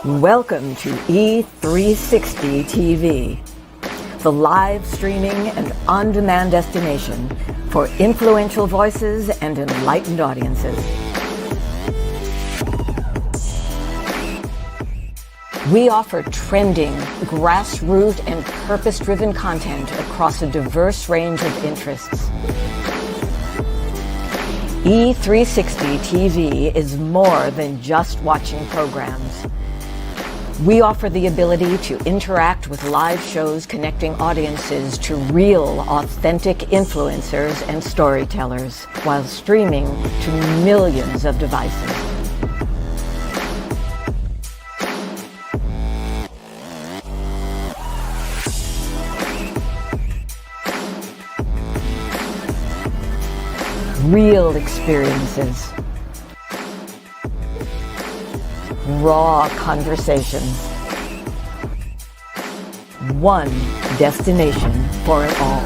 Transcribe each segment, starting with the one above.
Welcome to E360 TV, the live streaming and on-demand destination for influential voices and enlightened audiences. We offer trending, grassroots, and purpose-driven content across a diverse range of interests. E360 TV is more than just watching programs. We offer the ability to interact with live shows connecting audiences to real, authentic influencers and storytellers while streaming to millions of devices. Real experiences. Raw conversations. One destination for it all.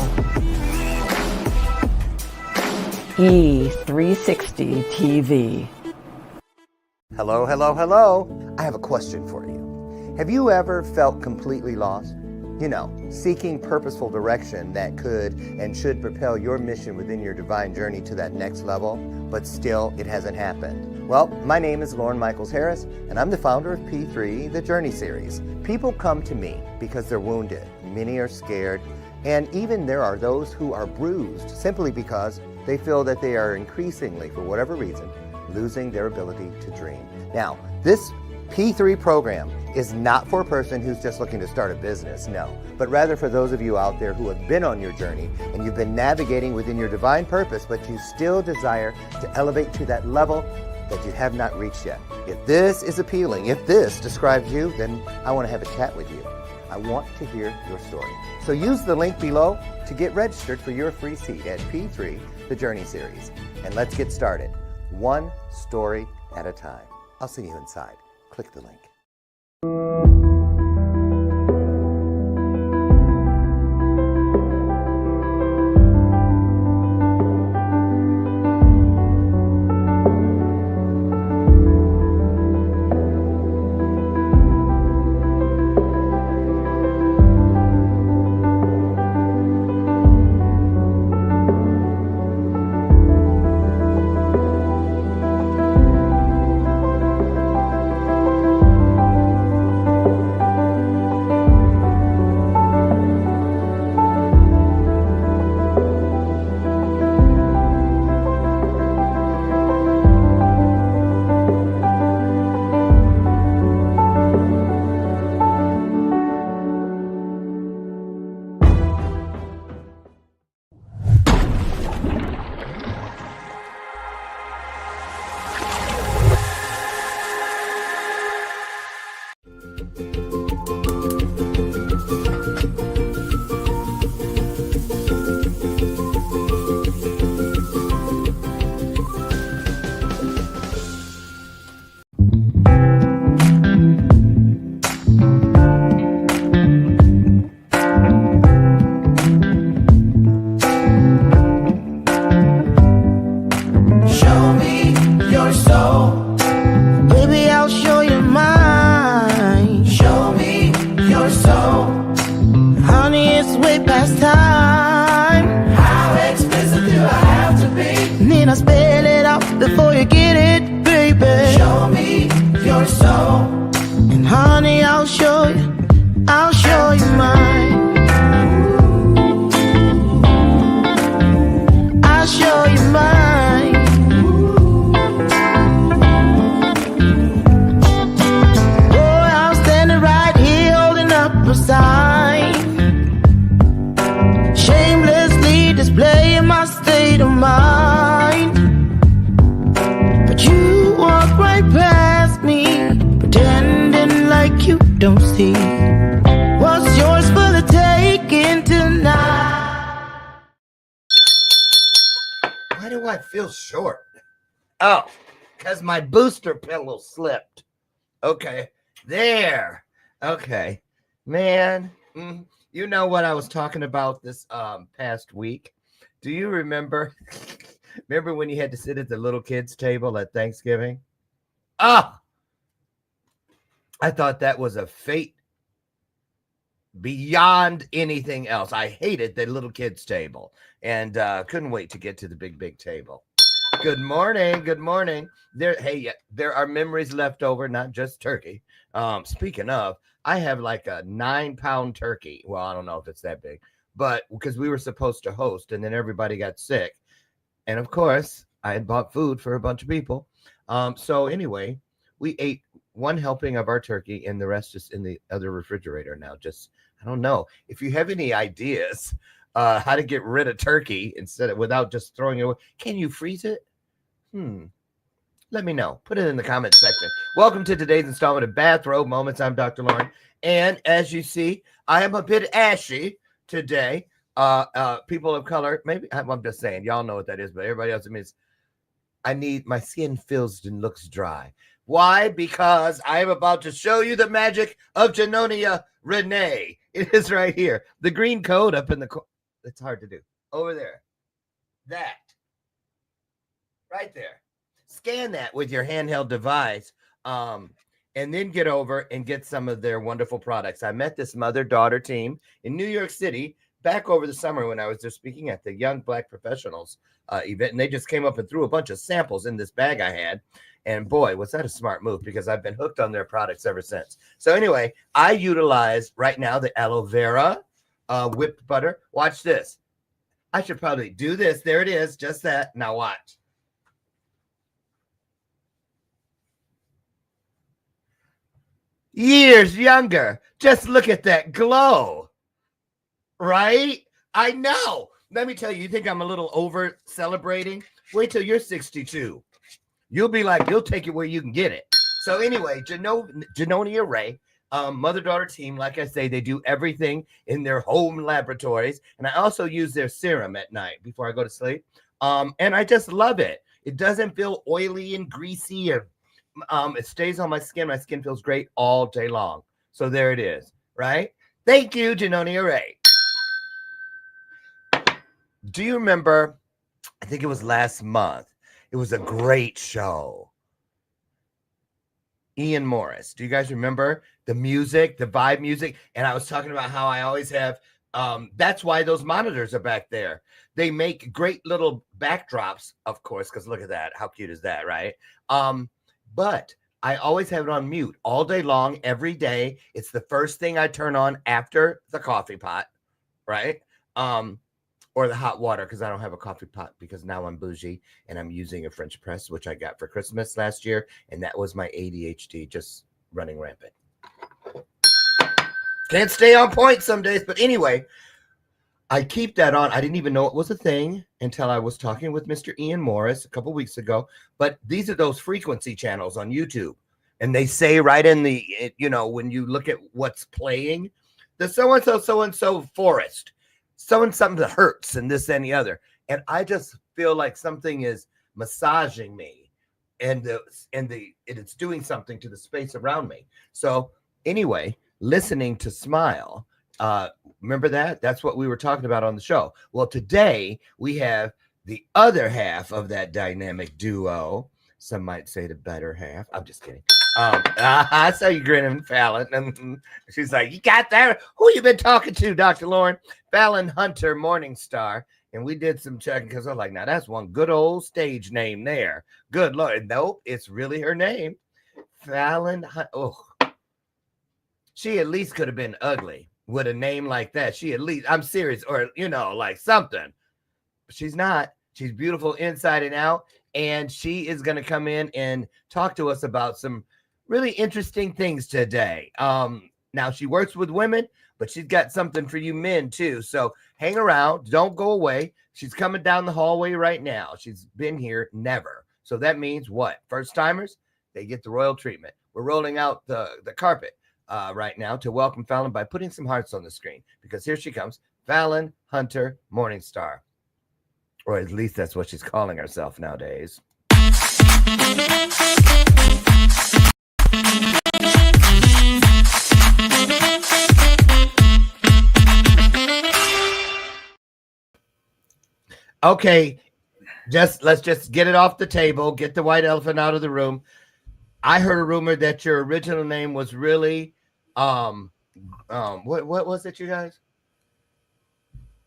E360 TV. Hello, hello, hello. I have a question for you. Have you ever felt completely lost? You know, seeking purposeful direction that could and should propel your mission within your divine journey to that next level, but still it hasn't happened. Well, my name is Lauren Michaels Harris, and I'm the founder of P3, the Journey Series. People come to me because they're wounded, many are scared, and even there are those who are bruised simply because they feel that they are increasingly, for whatever reason, losing their ability to dream. Now, this P3 program is not for a person who's just looking to start a business, no, but rather for those of you out there who have been on your journey and you've been navigating within your divine purpose, but you still desire to elevate to that level that you have not reached yet. If this is appealing, if this describes you, then I want to have a chat with you. I want to hear your story. So use the link below to get registered for your free seat at P3, the Journey Series. And let's get started, one story at a time. I'll see you inside. Click the link. Short. Oh, because my booster pillow slipped. Okay, there. Okay, man. You know what I was talking about this past week? Do you remember? Remember when you had to sit at the little kids' table at Thanksgiving? Oh, I thought that was a fate beyond anything else. I hated the little kids table and couldn't wait to get to the big table. Good morning. Good morning. There are memories left over, not just turkey. Speaking of, I have like a 9-pound turkey. Well, I don't know if it's that big, but because we were supposed to host and then everybody got sick. And of course, I had bought food for a bunch of people. So anyway, we ate one helping of our turkey and the rest is in the other refrigerator now. Just, I don't know. If you have any ideas how to get rid of turkey without just throwing it away, can you freeze it? Let me know. Put it in the comments section. Welcome to today's installment of Bathrobe Moments. I'm Dr. Lauren. And as you see, I am a bit ashy today. People of color, maybe I'm just saying, y'all know what that is, but everybody else, it means my skin feels and looks dry. Why? Because I am about to show you the magic of Janonia Renee. It is right here. The green code up in the corner. It's hard to do. Over there. That. Right there. Scan that with your handheld device. And then get over and get some of their wonderful products. I met this mother-daughter team in New York City back over the summer when I was there speaking at the Young Black Professionals event, and they just came up and threw a bunch of samples in this bag I had. And boy, was that a smart move because I've been hooked on their products ever since. So anyway, I utilize right now the aloe vera whipped butter. Watch this. I should probably do this. There it is. Just that. Now watch. Years younger. Just look at that glow. Right? I know. Let me tell you, you think I'm a little over celebrating? Wait till you're 62. You'll be like, you'll take it where you can get it. So anyway, Janonia Ray, mother-daughter team, like I say, they do everything in their home laboratories. And I also use their serum at night before I go to sleep. And I just love it. It doesn't feel oily and greasy. Or, it stays on my skin. My skin feels great all day long. So there it is, right? Thank you, Janonia Ray. Do you remember, I think it was last month, it was a great show. Ian Morris. Do you guys remember the music, the vibe music? And I was talking about how I always have, that's why those monitors are back there. They make great little backdrops, of course, because look at that. How cute is that, right? But I always have it on mute all day long, every day. It's the first thing I turn on after the coffee pot, right? Or the hot water, because I don't have a coffee pot because now I'm bougie and I'm using a French press, which I got for Christmas last year. And that was my ADHD just running rampant. Can't stay on point some days. But anyway, I keep that on. I didn't even know it was a thing until I was talking with Mr. Ian Morris a couple weeks ago. But these are those frequency channels on YouTube. And they say right in the, when you look at what's playing, the so-and-so forest. Something that hurts and this and the other. And I just feel like something is massaging me and it's doing something to the space around me. So anyway, listening to Smile, remember that? That's what we were talking about on the show. Well, today we have the other half of that dynamic duo. Some might say the better half. I'm just kidding. I saw you grinning, Fallon. And she's like, you got that? Who you been talking to, Dr. Lauren? Falyn Hunter Morningstar. And we did some checking because I was like, now that's one good old stage name there. Good Lord. Nope, it's really her name. Falyn Hunter. Oh, she at least could have been ugly with a name like that. She at least, I'm serious, or, like something. But she's not. She's beautiful inside and out. And she is going to come in and talk to us about some really interesting things today. Now, she works with women, but she's got something for you men, too. So hang around. Don't go away. She's coming down the hallway right now. She's been here never. So that means what? First timers, they get the royal treatment. We're rolling out the carpet right now to welcome Falyn by putting some hearts on the screen, because here she comes, Falyn Hunter Morningstar. Or at least that's what she's calling herself nowadays. Okay, let's just get it off the table, get the white elephant out of the room. I heard a rumor that your original name was really what was it, you guys?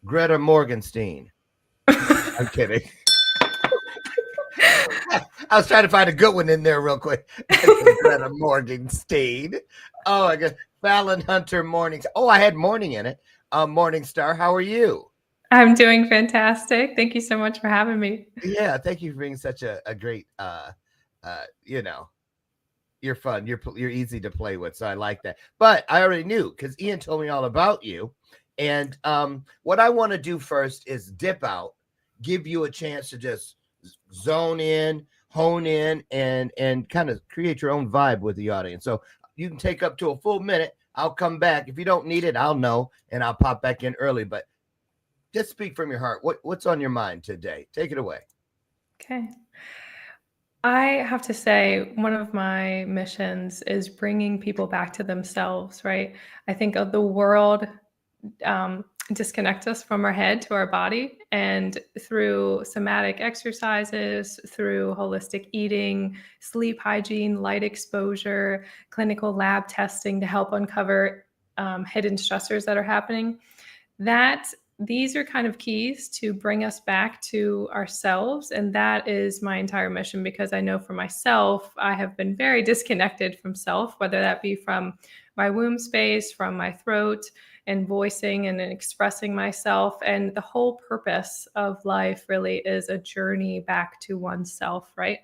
Greta Morgenstein. I'm kidding. I was trying to find a good one in there real quick. Greta Morgenstein. Oh, I guess Falyn Hunter Morningstar. Oh, I had morning in it. Morningstar, how are you? I'm doing fantastic. Thank you so much for having me. Yeah, thank you for being such a great you know, you're fun. You're easy to play with, so I like that. But I already knew because Ian told me all about you. And what I want to do first is dip out, give you a chance to just zone in, hone in, and kind of create your own vibe with the audience. So you can take up to a full minute. I'll come back. If you don't need it, I'll know, and I'll pop back in early. But just speak from your heart. What's on your mind today? Take it away. Okay. I have to say, one of my missions is bringing people back to themselves, right? I think of the world disconnect us from our head to our body, and through somatic exercises, through holistic eating, sleep hygiene, light exposure, clinical lab testing to help uncover hidden stressors that are happening, that these are kind of keys to bring us back to ourselves. And that is my entire mission, because I know for myself, I have been very disconnected from self, whether that be from my womb space, from my throat, and voicing and expressing myself. And the whole purpose of life really is a journey back to oneself, right?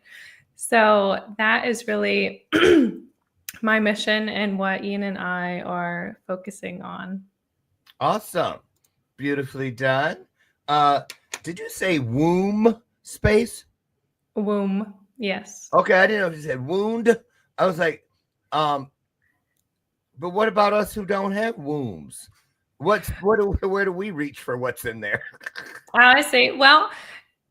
So that is really my mission and what Ian and I are focusing on. Awesome. Beautifully done. Did you say womb space? Womb, yes. Okay, I didn't know if you said wound. I was like, but what about us who don't have wombs? Where do we reach for what's in there? I see. Well,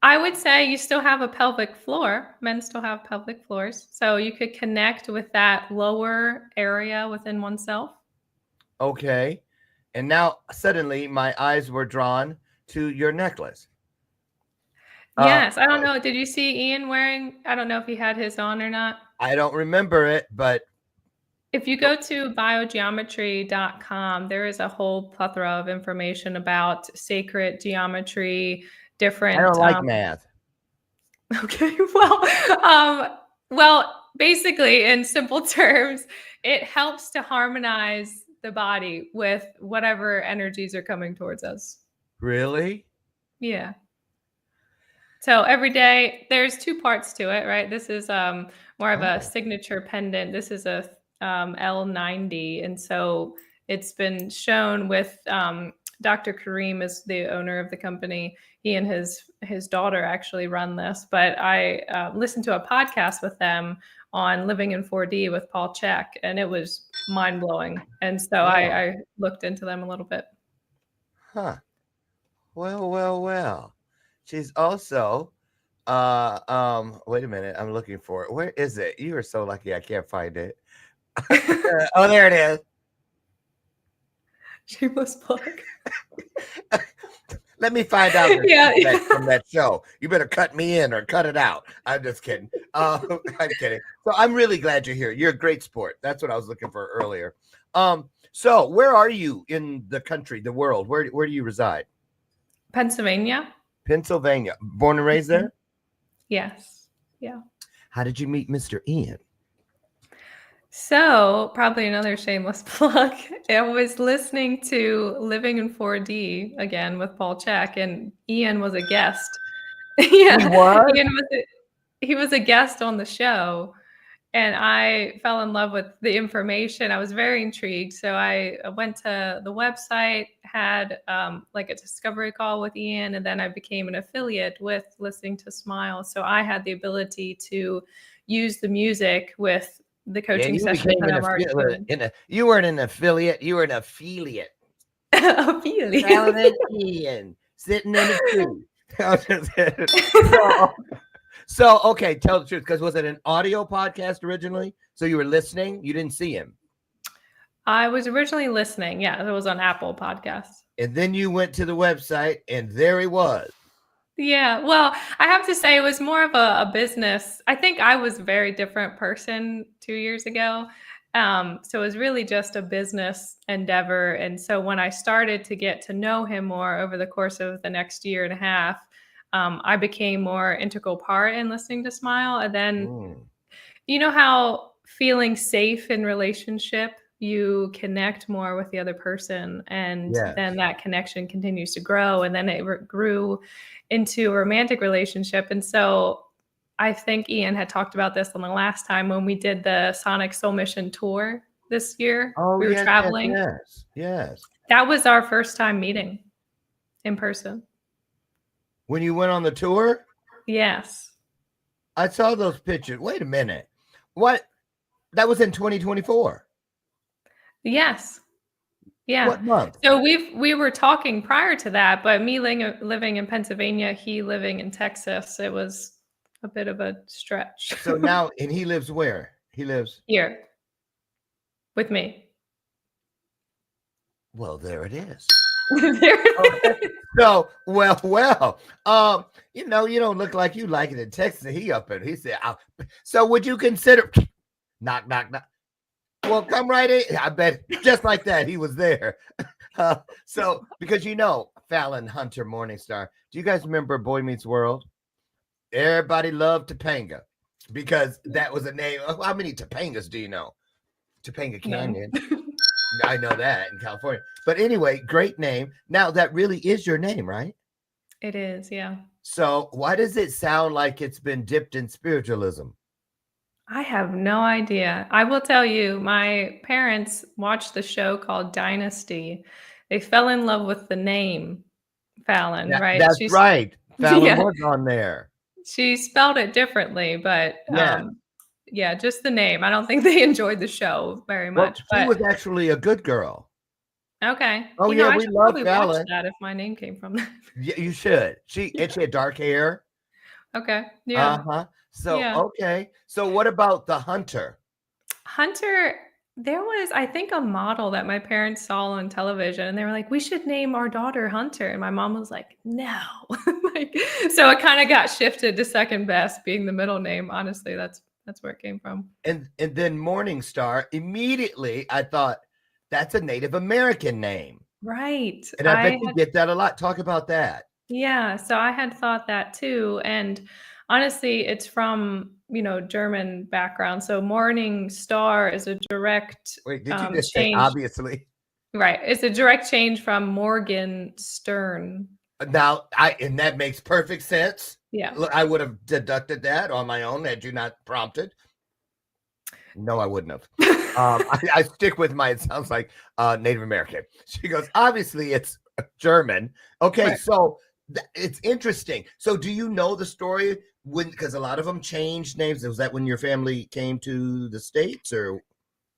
I would say you still have a pelvic floor. Men still have pelvic floors. So you could connect with that lower area within oneself. Okay. And now suddenly my eyes were drawn to your necklace. Yes. I don't know. Did you see Ian wearing? I don't know if he had his on or not. I don't remember it, but if you go to biogeometry.com, there is a whole plethora of information about sacred geometry, different. I don't like math. Okay. Well, basically, in simple terms, it helps to harmonize the body with whatever energies are coming towards us. Really? Yeah. So every day, there's two parts to it, right? This is more of a signature pendant. This is a L90. And so it's been shown with Dr. Kareem is the owner of the company. He and his daughter actually run this. But I listened to a podcast with them on living in 4D with Paul Chek, and it was mind-blowing. And so I looked into them a little bit. Huh. Well. She's also wait a minute, I'm looking for it. Where is it? You are so lucky I can't find it. Oh, there it is. Shameless plug. Let me find out from that show. You better cut me in or cut it out. I'm just kidding. I'm kidding. So I'm really glad you're here. You're a great sport. That's what I was looking for earlier. So where are you in the country, the world? Where do you reside? Pennsylvania. Born and raised there? Yes. Yeah. How did you meet Mr. Ian? So probably another shameless plug. I was listening to Living in 4D again with Paul Chek, and Ian was a guest. Yeah, he was a guest on the show, and I fell in love with the information. I was very intrigued, so I went to the website, had like a discovery call with Ian, and then I became an affiliate with Listening to Smile. So I had the ability to use the music with the coaching session that I'm already doing. You weren't an affiliate, you were an affiliate. Affiliate. Ian sitting in a tree. So okay, tell the truth, because was it an audio podcast originally? So you were listening, you didn't see him. I was originally listening. Yeah, it was on Apple Podcasts. And then you went to the website, and there he was. Yeah, well, I have to say it was more of a business. I think I was a very different person 2 years ago. So it was really just a business endeavor. And so when I started to get to know him more over the course of the next year and a half, I became more integral part in listening to Smile. And then Mm, you know how feeling safe in relationship, you connect more with the other person, and then yes. that connection continues to grow, and then it grew into a romantic relationship. And so I think Ian had talked about this on the last time when we did the Sonic Soul Mission tour this year. Oh, We were yes, yes, traveling. yes, yes. That was our first time meeting in person. When you went on the tour, Yes. I saw those pictures. Wait a minute. What? That was in 2024. Yes. Yeah. What month? So we were talking prior to that, but me living in Pennsylvania, he living in Texas, it was a bit of a stretch. So now, and he lives where? He lives. Here with me. Well, there it is. There Okay. it is. So, well. You know, you don't look like you like it in Texas. He up and he said, so would you consider knock, knock, knock? Well, come right in. I bet just like that, he was there. So, because you know, Falyn Hunter Morningstar. Do you guys remember Boy Meets World? Everybody loved Topanga because that was a name. How many Topangas do you know? Topanga None. Canyon. I know that in California. But anyway, great name. Now, that really is your name, right? It is, yeah. So, why does it sound like it's been dipped in spiritualism? I have no idea. I will tell you, my parents watched the show called Dynasty. They fell in love with the name Fallon, Yeah, right? that's right. Falyn Yeah, was on there. she spelled it differently, but Yeah. yeah, just the name. I don't think they enjoyed the show very Well, much, she but was actually a good girl. okay. Oh, You know, yeah, I we should love probably watch Falyn. that if my name came from that. Yeah, you should. She had dark hair. Okay. Yeah. Uh-huh. So, Yeah. okay. So what about the hunter? Hunter, there was, I think, a model that my parents saw on television, and they were like, "We should name our daughter Hunter." And my mom was like, "No." Like, so it kind of got shifted to second best, being the middle name. Honestly, that's where it came from. And then Morningstar, immediately I thought that's a Native American name. Right. And I bet you get that a lot. Talk about that. Yeah, so I had thought that too. And honestly, it's from, German background. So Morning Star is a direct Wait, did you just say change. obviously? Right. It's a direct change from Morgan Stern. Now, and that makes perfect sense. Yeah. Look, I would have deducted that on my own had you not prompted. No, I wouldn't have. I stick with it sounds like Native American. She goes, obviously it's German. Okay, Right. so it's interesting. So do you know the story because a lot of them changed names? Was that when your family came to the States or?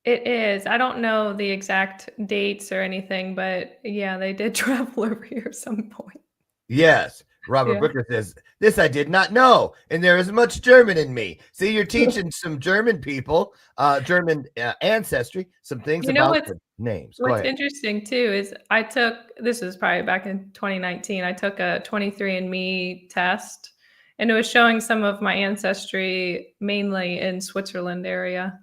It is. I don't know the exact dates or anything, but yeah, they did travel over here at some point. Yes. Robert Yeah. Booker says, this I did not know, and there is much German in me. See, you're teaching some German people, German ancestry, some things You know about the names. Go what's ahead. interesting too is this was probably back in 2019. I took a 23andMe test, and it was showing some of my ancestry mainly in Switzerland area.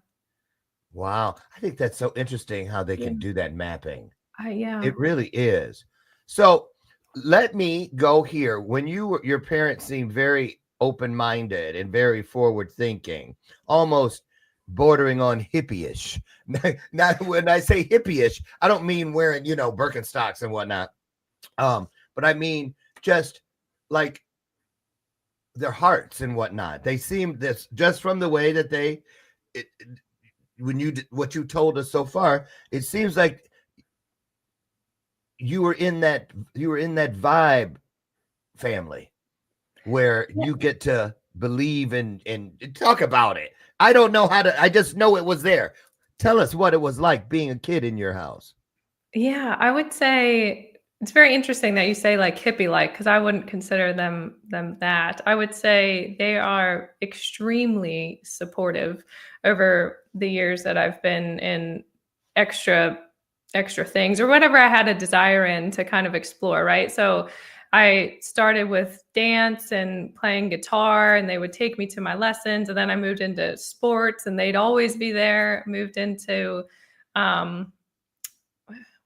Wow. I think that's so interesting how they Yeah. can do that mapping. Yeah. It really is. So let me go here. When your parents seemed very open-minded and very forward-thinking, almost bordering on hippie-ish. Now, when I say hippie-ish, I don't mean wearing, Birkenstocks and whatnot. But I mean just like their hearts and whatnot. They seem this just from the way that what you told us so far, it seems like you were in that vibe family where you get to believe and talk about it. I don't know I just know it was there. Tell us what it was like being a kid in your house. Yeah, I would say it's very interesting that you say like hippie like, because I wouldn't consider them that. I would say they are extremely supportive over the years that I've been in extra things or whatever I had a desire in to kind of explore, right? So I started with dance and playing guitar, and they would take me to my lessons. And then I moved into sports, and they'd always be there. Moved into,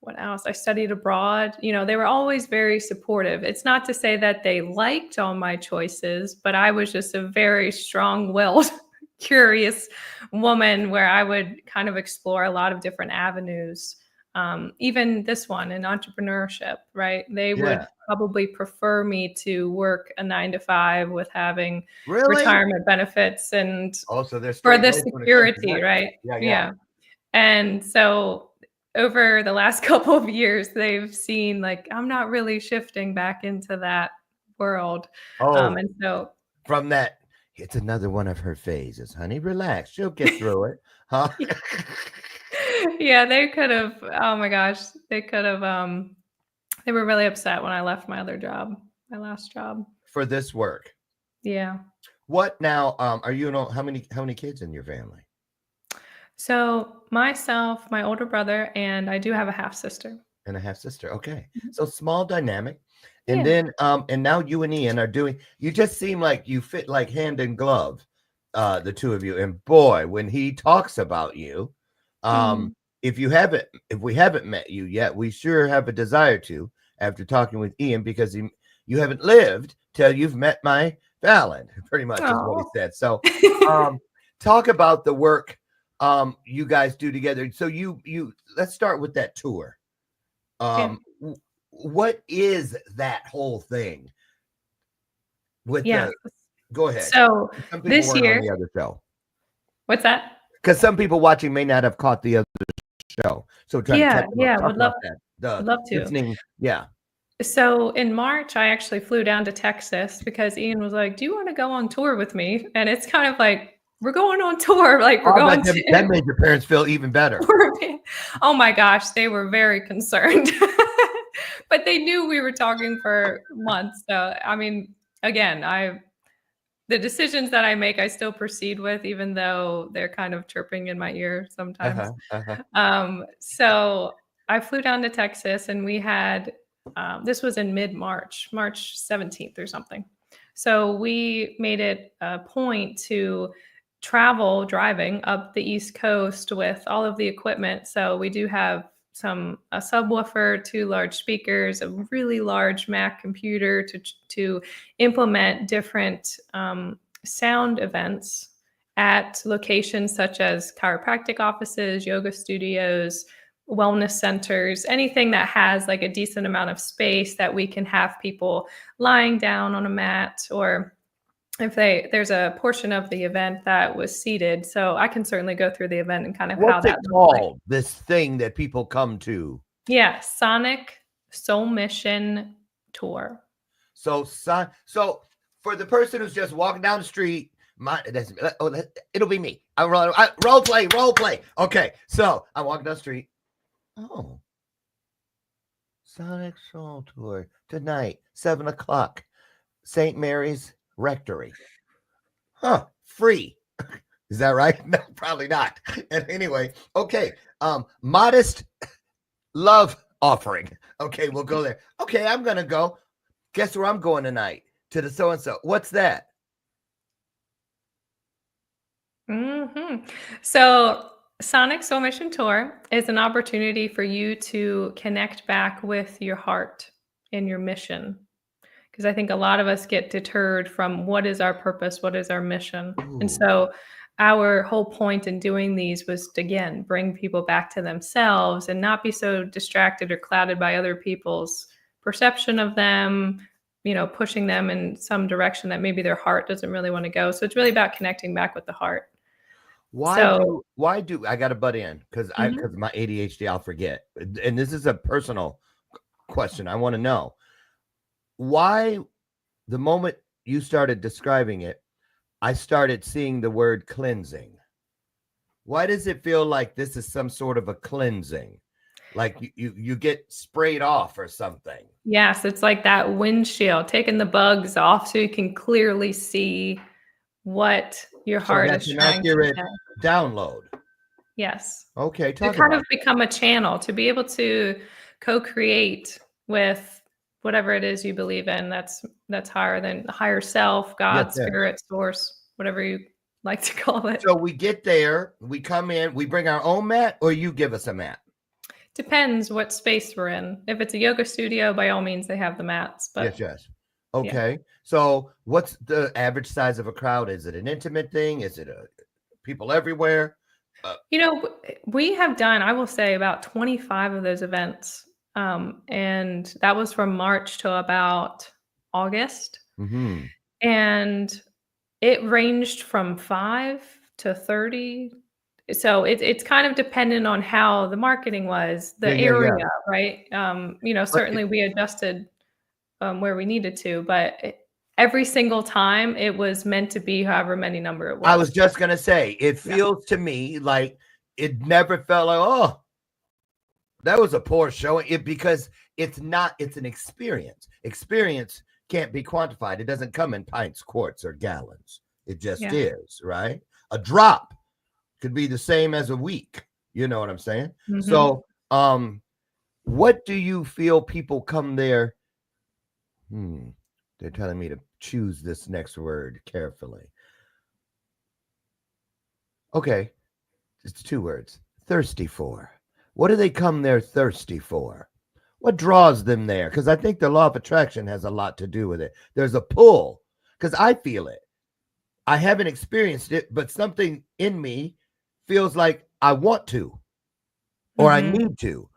what else? I studied abroad. They were always very supportive. It's not to say that they liked all my choices, but I was just a very strong-willed, curious woman where I would kind of explore a lot of different avenues. Even this one in entrepreneurship, right? They would Yeah. probably prefer me to work a 9 to 5 with having Really? retirement benefits and Oh, so they're for straight the laced when it comes to security, that. right? Yeah, yeah. Yeah. And so over the last couple of years, they've seen like I'm not really shifting back into that world. Oh, And so from that, it's another one of her phases, honey. Relax. She'll get through it. Huh? yeah, they could have, oh my gosh, they could have, they were really upset when I left my other job, my last job. For this work. Yeah. What now? Are you know how many kids in your family? So myself, my older brother, and I do have a half sister. And a half sister. Okay. Mhm. So small dynamic. And Yeah. then and now you and Ian are doing, you just seem like you fit like hand in glove, the two of you. And boy, when he talks about you, Mm. if we haven't met you yet, we sure have a desire to after talking with Ian, because you haven't lived till you've met my Fallon, pretty much is what he Aw. said. So talk about the work you guys do together. So you let's start with that tour. Yeah. What is that whole thing with Yeah. go ahead. So Some people this weren't on year, the other show, what's that? because some people watching may not have caught the other show, so trying to Yeah. catch them up. Yeah. Talk Would love, about that, the would love to. listening. Yeah. So in March, I actually flew down to Texas because Ian was like, "Do you want to go on tour with me?" And it's kind of like, we're going on tour. Like we're going That to. made your parents feel even better. Oh my gosh, they were very concerned. But they knew we were talking for months. So I mean, again, the decisions that I make, I still proceed with, even though they're kind of chirping in my ear sometimes. So I flew down to Texas, and we had this was in mid-March, March 17th or something. So we made it a point to travel driving up the East Coast with all of the equipment. So we do have a subwoofer, 2 large speakers, a really large Mac computer to implement different sound events at locations such as chiropractic offices, yoga studios, wellness centers, anything that has like a decent amount of space that we can have people lying down on a mat, or if there's a portion of the event that was seated. So I can certainly go through the event and kind of how What's it that looks like. called? This thing that people come to. Yeah, Sonic Soul Mission Tour. So for the person who's just walking down the street, it'll be me. Role play. Okay, so I'm walking down the street. Oh, Sonic Soul Tour tonight, 7:00, St. Mary's Rectory. Huh? Free. Is that right? No, probably not. And anyway, okay. Modest love offering. Okay, we'll go there. Okay, I'm gonna go. Guess where I'm going tonight? To the so-and-so. What's that? So Sonic Soul Mission Tour is an opportunity for you to connect back with your heart and your mission. Because I think a lot of us get deterred from what is our purpose, what is our mission. And Ooh. so our whole point in doing these was to, again, bring people back to themselves and not be so distracted or clouded by other people's perception of them, pushing them in some direction that maybe their heart doesn't really want to go. So it's really about connecting back with the heart. Why do I got to butt in? Because Mhm. my ADHD, I'll forget. And this is a personal question. I want to know why, the moment you started describing it, I started seeing the word cleansing. Why does it feel like this is some sort of a cleansing? Like you get sprayed off or something? Yes, it's like that windshield, taking the bugs off so you can clearly see what your So heart that's is an trying to accurate say. download. Yes. Okay, To talk kind about of become a channel, to be able to co-create with whatever it is you believe in, that's higher than higher self, Yes, God, yes. spirit, source, whatever you like to call it. So we get there, we come in, we bring our own mat, or you give us a mat? Depends what space we're in. If it's a yoga studio, by all means, they have the mats. But Yes. Okay. So what's the average size of a crowd? Is it an intimate thing? Is it people everywhere? We have done, I will say, about 25 of those events. And that was from March to about August. Mm-hmm. And it ranged from 5 to 30. So it's kind of dependent on how the marketing was, the Yeah. area, right? But Certainly we adjusted where we needed to, but every single time it was meant to be however many number it was. I was just gonna say, it Yeah. feels to me like it never felt like, oh, that was a poor showing. Because it's an experience. Experience can't be quantified. It doesn't come in pints, quarts, or gallons. It just is, right? A drop could be the same as a week. You know what I'm saying? Mhm. So, what do you feel people come there? They're telling me to choose this next word carefully. Okay, it's 2 words. Thirsty for. What do they come there thirsty for? What draws them there? Because I think the law of attraction has a lot to do with it. There's a pull, because I feel it. I haven't experienced it, but something in me feels like I want to, or I need to.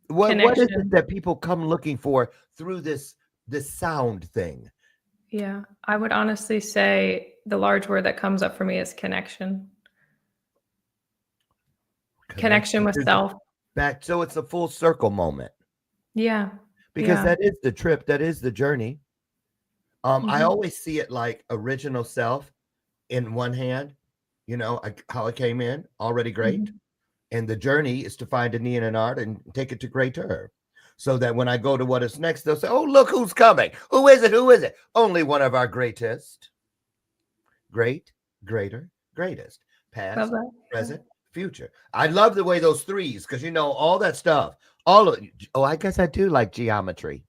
What is it Connection. that people come looking for through this sound thing? Yeah, I would honestly say the large word that comes up for me is connection. Connection with self. Back, so it's a full circle moment. Yeah. Because Yeah. that is the trip, that is the journey. I Mhm. always see it like original self in one hand, how I came in, already great. Mhm. And the journey is to find a knee and an art and take it to greater. So that when I go to what is next, they'll say, oh, look who's coming. Who is it? Who is it? Only one of our greatest. Great, greater, greatest. Love Past, that. present, future. I love the way those threes, because all that stuff. I guess I do like geometry.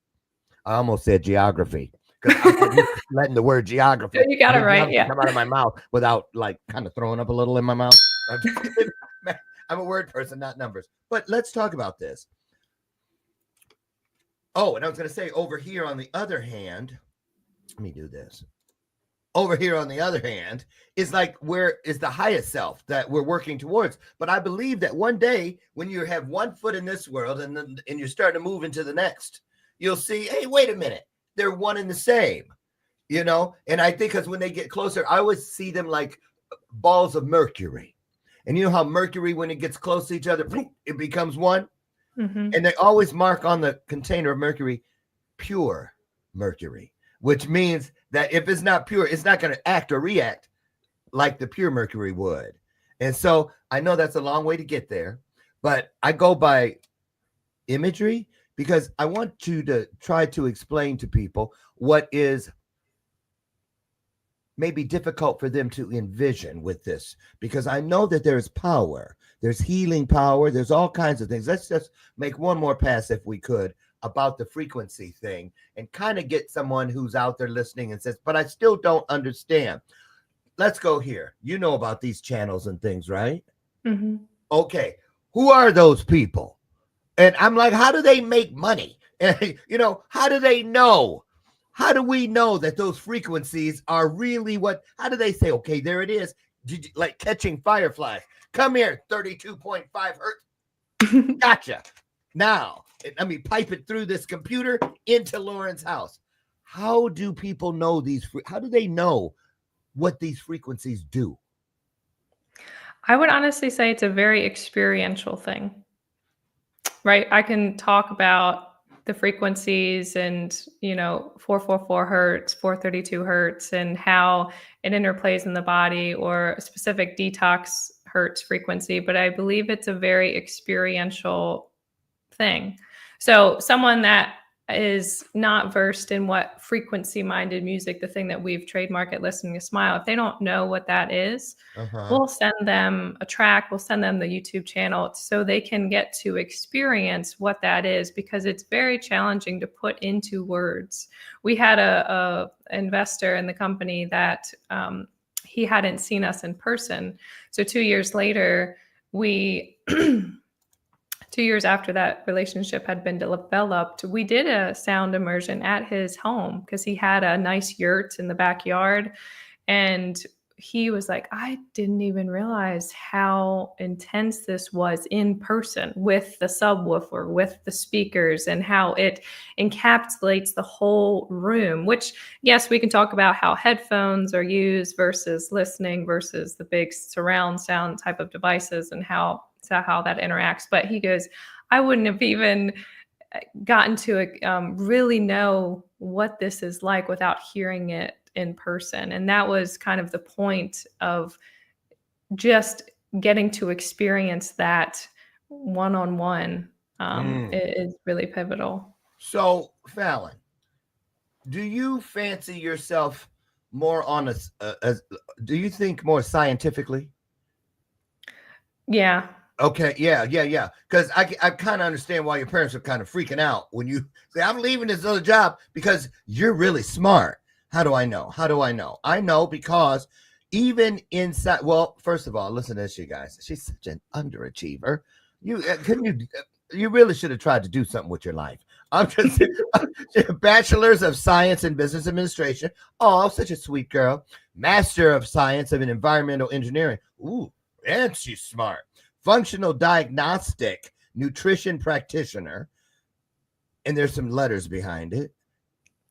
I almost said geography, because I'm used to letting the word geography You got it right. Yeah. come out of my mouth without like kind of throwing up a little in my mouth. I'm a word person, not numbers. But let's talk about this. Oh, and I was going to say, over here on the other hand, let me do this. Over here on the other hand is like where is the highest self that we're working towards. But I believe that one day when you have one foot in this world and you're starting to move into the next, you'll see, hey, wait a minute, they're one and the same, And I think because when they get closer, I always see them like balls of mercury. And you know how mercury, when it gets close to each other, it becomes one. Mhm. And they always mark on the container of mercury, pure mercury, which means that if it's not pure, it's not going to act or react like the pure mercury would. And so I know that's a long way to get there, but I go by imagery because I want you to try to explain to people what is maybe difficult for them to envision with this, because I know that there's power, there's healing power, there's all kinds of things. Let's just make one more pass, if we could, about the frequency thing and kind of get someone who's out there listening and says, but I still don't understand. Let's go here. You know about these channels and things, right? Mhm. Okay. Who are those people? And I'm like, how do they make money? And, how do they know? How do we know that those frequencies are really how do they say, okay, there it is. Like catching fireflies. Come here, 32.5 hertz. Gotcha. Now, let me pipe it through this computer into Lauren's house. How do people know how do they know what these frequencies do? I would honestly say it's a very experiential thing, right? I can talk about the frequencies and, 444 hertz, 432 hertz, and how it interplays in the body, or a specific detox hertz frequency. But I believe it's a very experiential thing. So someone that is not versed in what frequency-minded music, the thing that we've trademarked at Listening to Smile, if they don't know what that is, we'll send them a track, we'll send them the YouTube channel so they can get to experience what that is, because it's very challenging to put into words. We had a investor in the company that he hadn't seen us in person. So 2 years later, we 2 years after that relationship had been developed, we did a sound immersion at his home because he had a nice yurt in the backyard. And he was like, I didn't even realize how intense this was in person, with the subwoofer, with the speakers, and how it encapsulates the whole room, which, yes, we can talk about how headphones are used versus listening versus the big surround sound type of devices and how that interacts. But he goes, I wouldn't have even gotten to really know what this is like without hearing it in person. And that was kind of the point of just getting to experience that one-on-one. Is really pivotal. So, Fallon, do you fancy yourself more on do you think more scientifically? Yeah. Okay, yeah. Because I kind of understand why your parents are kind of freaking out when you say, I'm leaving this other job, because you're really smart. How do I know? I know because even inside, well, first of all, listen to this, you guys. She's such an underachiever. You really should have tried to do something with your life. I'm just bachelor's of science in business administration. Oh, such a sweet girl. Master of science of environmental engineering. Ooh, and she's smart. Functional diagnostic nutrition practitioner, and there's some letters behind it.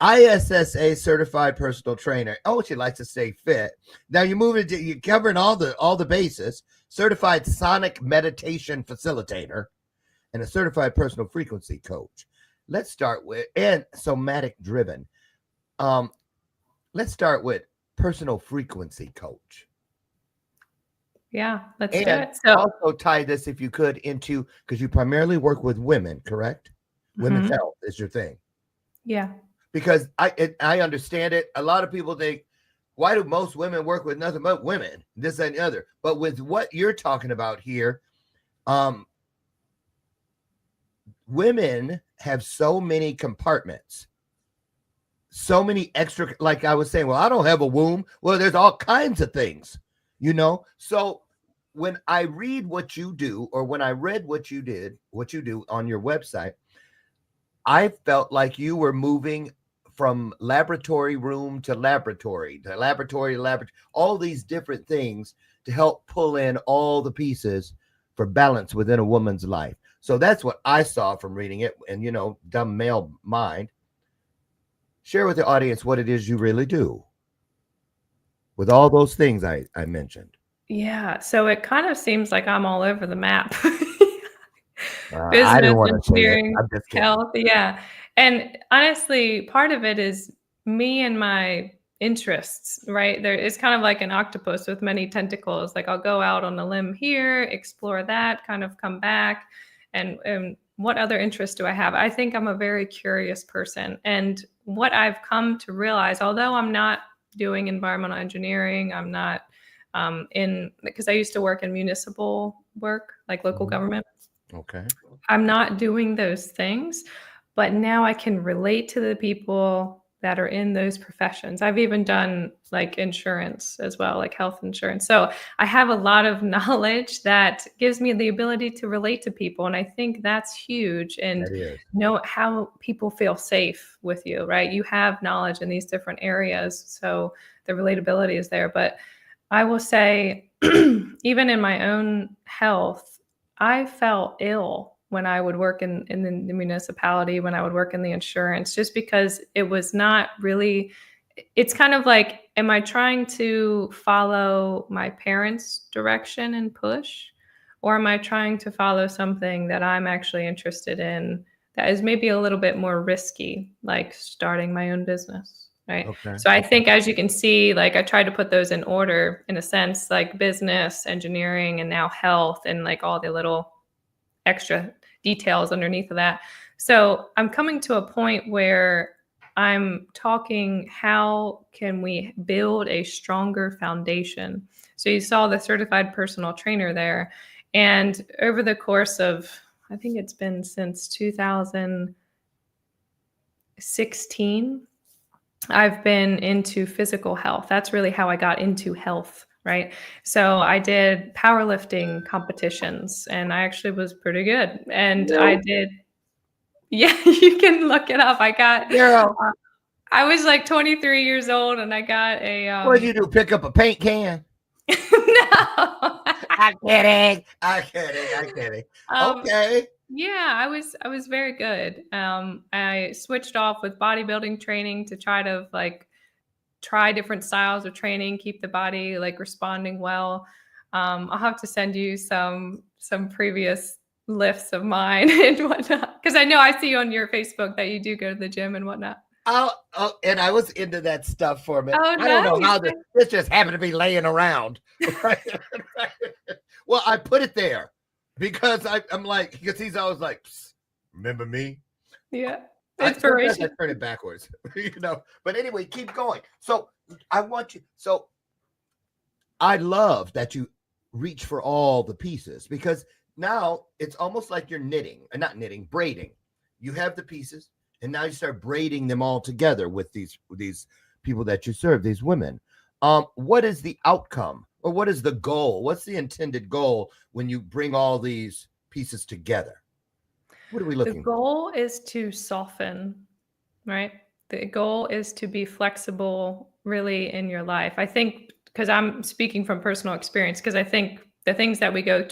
ISSA certified personal trainer. Oh, she likes to stay fit. Now you're covering all the bases. Certified sonic meditation facilitator and a certified personal frequency coach. Let's start with, and somatic driven. Let's start with personal frequency coach. Yeah, let's do And it. So also tie this, if you could, into, because you primarily work with women, correct? Women's health is your thing. Yeah. Because I understand it. A lot of people think, why do most women work with nothing but women? This and the other. But with what you're talking about here, women have so many compartments, so many extra, like I was saying, well, I don't have a womb. Well, there's all kinds of things, So when I read what you do, or when I read what you do on your website, I felt like you were moving from laboratory room to laboratory, all these different things to help pull in all the pieces for balance within a woman's life. So that's what I saw from reading it. And, dumb male mind. Share with the audience what it is you really do with all those things I mentioned. Yeah. So it kind of seems like I'm all over the map. I Business, didn't want to say it. engineering, I'm just kidding. health. Yeah. And honestly, part of it is me and my interests, right? There is kind of like an octopus with many tentacles. Like I'll go out on a limb here, explore that, kind of come back. And what other interests do I have? I think I'm a very curious person. And what I've come to realize, although I'm not doing environmental engineering, I'm not because I used to work in municipal work, like local government. Okay. I'm not doing those things, but now I can relate to the people that are in those professions. I've even done like insurance as well, like health insurance. So I have a lot of knowledge that gives me the ability to relate to people. And I think that's huge. And know how people feel safe with you, right? You have knowledge in these different areas. So the relatability is there. But I will say, even in my own health, I felt ill when I would work in the municipality, when I would work in the insurance, just because it was not really, it's kind of like, am I trying to follow my parents' direction and push? Or am I trying to follow something that I'm actually interested in that is maybe a little bit more risky, like starting my own business? Right. Okay. So I think, as you can see, like I tried to put those in order in a sense, like business, engineering, and now health, and like all the little extra details underneath of that. So I'm coming to a point where I'm talking, how can we build a stronger foundation? So you saw the certified personal trainer there. And over the course of, I think it's been since 2016, I've been into physical health. That's really how I got into health, right? So I did powerlifting competitions and I actually was pretty good. And I did, yeah, you can look it up. Girl, I was like 23 years old and I got a, what did you do? Pick up a paint can? no. I'm kidding. I'm kidding. I'm kidding. Um, Okay. yeah, I was very good. I switched off with bodybuilding training to try to like try different styles of training, keep the body like responding well. I'll have to send you some previous lifts of mine and whatnot, because I know I see on your Facebook that you do go to the gym and whatnot. Oh, and I was into that stuff for a minute. Oh, I don't know how nice. this just happened to be laying around. Right? Well, I put it there because I'm like, because he's always like, "Psst, remember me?" Yeah, Sometimes inspiration. I turn it backwards, you know. But anyway, keep going. So I want you. So I love that you reach for all the pieces, because now it's almost like you're knitting, not knitting, braiding. You have the pieces, and now you start braiding them all together with these people that you serve, these women. What is the outcome, or what is the goal? What's the intended goal when you bring all these pieces together? What are we The looking for? goal is to soften, right? The goal is to be flexible really in your life. I think, because I'm speaking from personal experience, because I think the things that we go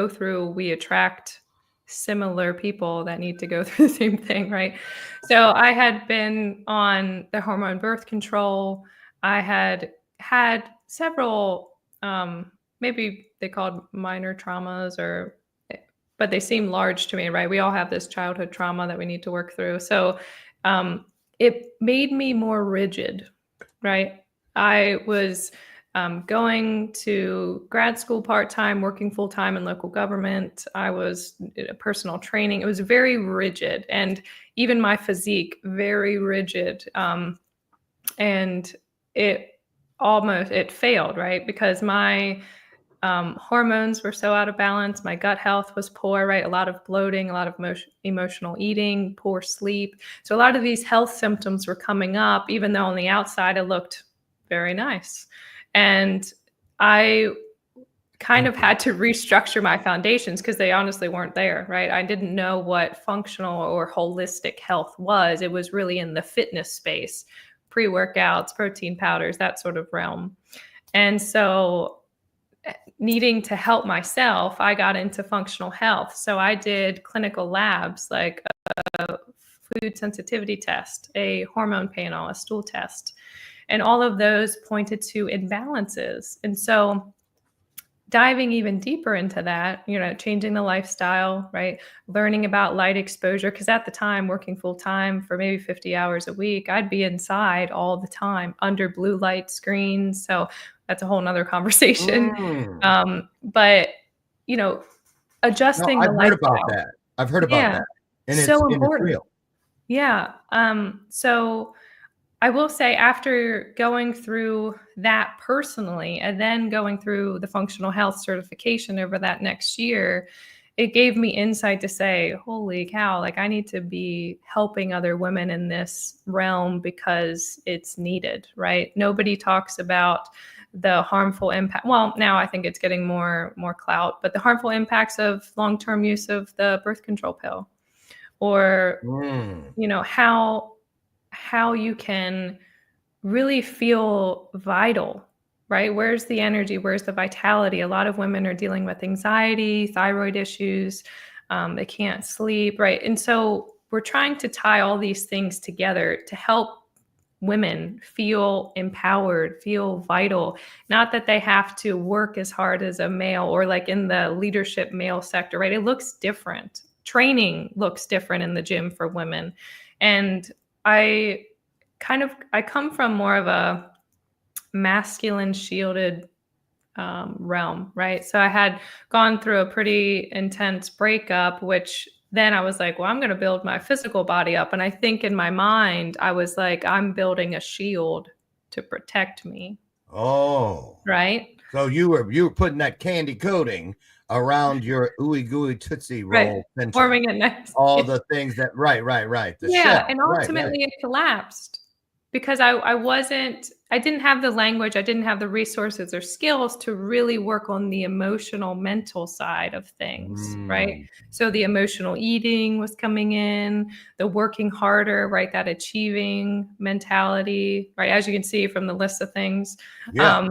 through, we attract similar people that need to go through the same thing, right? So I had been on the hormone birth control. I had several, maybe they called minor traumas, or but they seem large to me, right? We all have this childhood trauma that we need to work through. So it made me more rigid, right? I was going to grad school part-time, working full-time in local government. I was personal training. It was very rigid, and even my physique, very rigid. And it failed, right? Because my hormones were so out of balance. My gut health was poor, right? A lot of bloating, a lot of emotional eating, poor sleep. So a lot of these health symptoms were coming up, even though on the outside it looked very nice. And I kind of had to restructure my foundations because they honestly weren't there, right? I didn't know what functional or holistic health was. It was really in the fitness space, pre-workouts, protein powders, that sort of realm. And so needing to help myself, I got into functional health. So I did clinical labs like a food sensitivity test, a hormone panel, a stool test, and all of those pointed to imbalances. And so diving even deeper into that, changing the lifestyle, right? Learning about light exposure. Because at the time, working full time for maybe 50 hours a week, I'd be inside all the time under blue light screens. So that's a whole nother conversation. But, No, adjusting the I've heard about lifestyle. that. I've heard about Yeah. that. And So it's important. real. Yeah. So I will say, after going through that personally and then going through the functional health certification over that next year, it gave me insight to say, holy cow, like I need to be helping other women in this realm because it's needed, right? Nobody talks about the harmful impact. Well, now I think it's getting more clout, but the harmful impacts of long-term use of the birth control pill, or, how you can really feel vital, right? Where's the energy? Where's the vitality? A lot of women are dealing with anxiety, thyroid issues. They can't sleep, right? And so we're trying to tie all these things together to help women feel empowered, feel vital, not that they have to work as hard as a male, or like in the leadership male sector, right? It looks different. Training looks different in the gym for women. And I come from more of a masculine shielded realm, right? So I had gone through a pretty intense breakup, which then I was like, well, I'm going to build my physical body up. And I think in my mind, I was like, I'm building a shield to protect me. Oh, right? So you were putting that candy coating around your ooey gooey tootsie roll center. Forming it nice. All the things that right. The Yeah, shell. and ultimately it collapsed because I didn't have the language, I didn't have the resources or skills to really work on the emotional, mental side of things, right? So the emotional eating was coming in, the working harder, right? That achieving mentality, right? As you can see from the list of things. Yeah.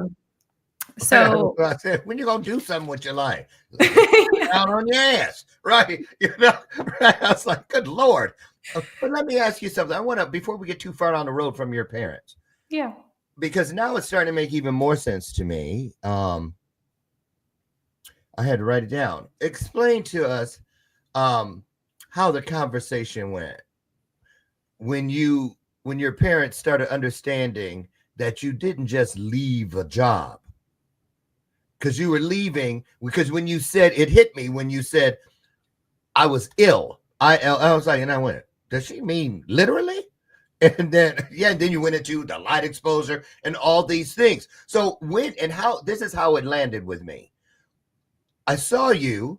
So I said, when you gonna do something with your life? Down on your ass, right? Right? I was like, good Lord. But let me ask you something. I want to, before we get too far down the road from your parents. Yeah. Because now it's starting to make even more sense to me. I had to write it down. Explain to us how the conversation went when your parents started understanding that you didn't just leave a job. Because you were leaving, because when you said, it hit me when you said, I was ill. I was like, and I went, does she mean literally? And then, then you went into the light exposure and all these things. So when and how, this is how it landed with me. I saw you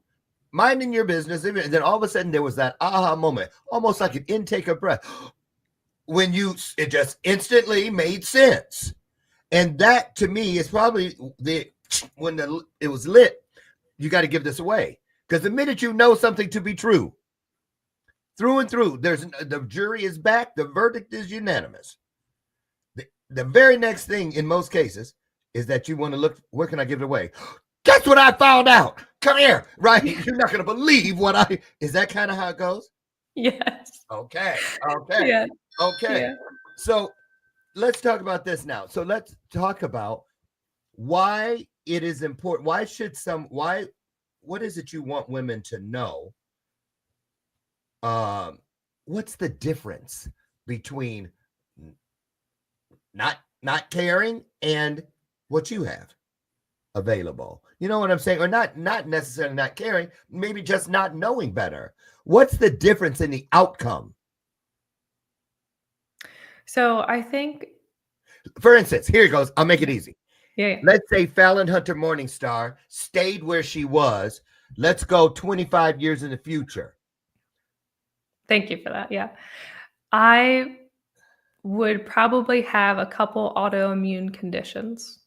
minding your business, and then all of a sudden there was that aha moment, almost like an intake of breath, when it just instantly made sense. And that to me is probably when it was lit, you got to give this away. Because the minute you know something to be true, through and through, the jury is back, the verdict is unanimous. The very next thing in most cases is that you want to look, where can I give it away? Guess what I found out? Come here, right? You're not going to believe is that kind of how it goes? Yes. Okay. Yeah. Okay. Yeah. So let's talk about this now. So let's talk about why it is important. What is it you want women to know? What's the difference between not caring and what you have available? You know what I'm saying? Or not necessarily not caring, maybe just not knowing better. What's the difference in the outcome? So I think, for instance, here it goes. I'll make it easy. Yeah. Let's say Falyn Hunter Morningstar stayed where she was. Let's go 25 years in the future. Thank you for that. Yeah. I would probably have a couple autoimmune conditions.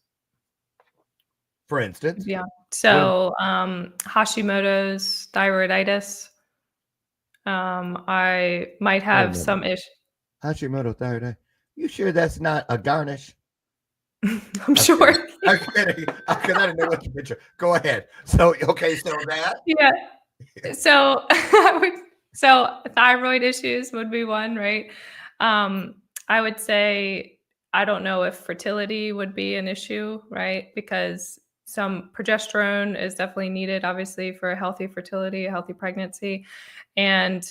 For instance? Yeah. So Hashimoto's, thyroiditis. I might have some issue. Hashimoto thyroiditis. You sure that's not a garnish? I'm sure. I'm kidding. Because I didn't know what the picture. Go ahead. So, okay, so that. Yeah. So so thyroid issues would be one, right? I would say, I don't know if fertility would be an issue, right? Because some progesterone is definitely needed, obviously, for a healthy fertility, a healthy pregnancy. And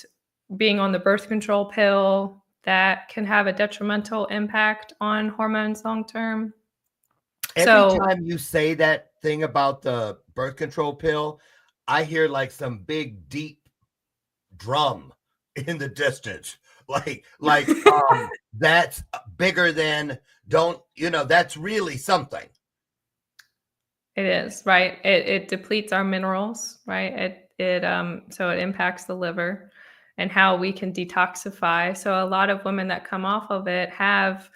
being on the birth control pill, that can have a detrimental impact on hormones long term. Every time you say that thing about the birth control pill, I hear like some big, deep drum in the distance. Like that's bigger than that's really something. It is, right? It depletes our minerals, right? So it impacts the liver and how we can detoxify. So a lot of women that come off of it have